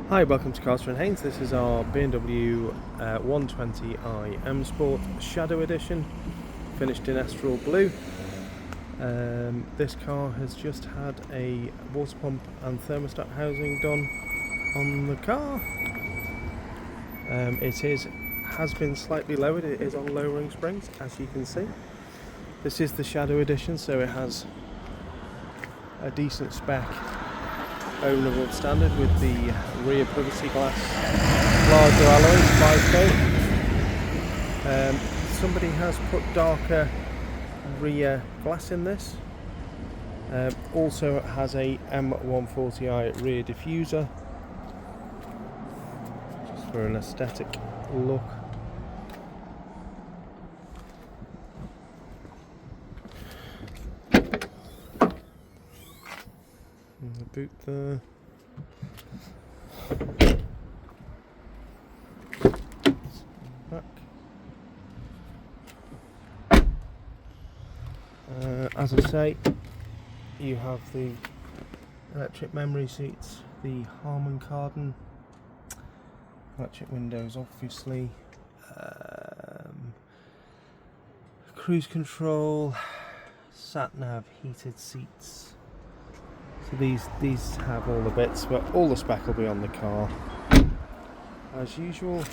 Hi, welcome to Cars from Haynes. This is our BMW 120i M Sport Shadow Edition, finished in Estoril Blue. This car has just had a water pump and thermostat housing done on the car. Has been slightly lowered. It is on lowering springs, as you can see. This is the Shadow Edition, so it has a decent spec ownable standard with the rear privacy glass, larger alloys, 5 somebody has put darker rear glass in this. Also it has a M140i rear diffuser, just for an aesthetic look. The boot there. Back. As I say, you have the electric memory seats, the Harman Kardon, electric windows obviously, cruise control, sat nav, heated seats. So these have all the bits, but all the spec will be on the car. As usual,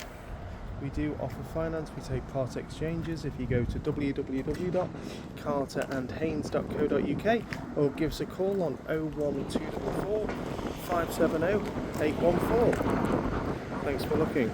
we do offer finance. We take part exchanges. If you go to www.carterandhaynes.co.uk or give us a call on 01244 570 814. Thanks for looking.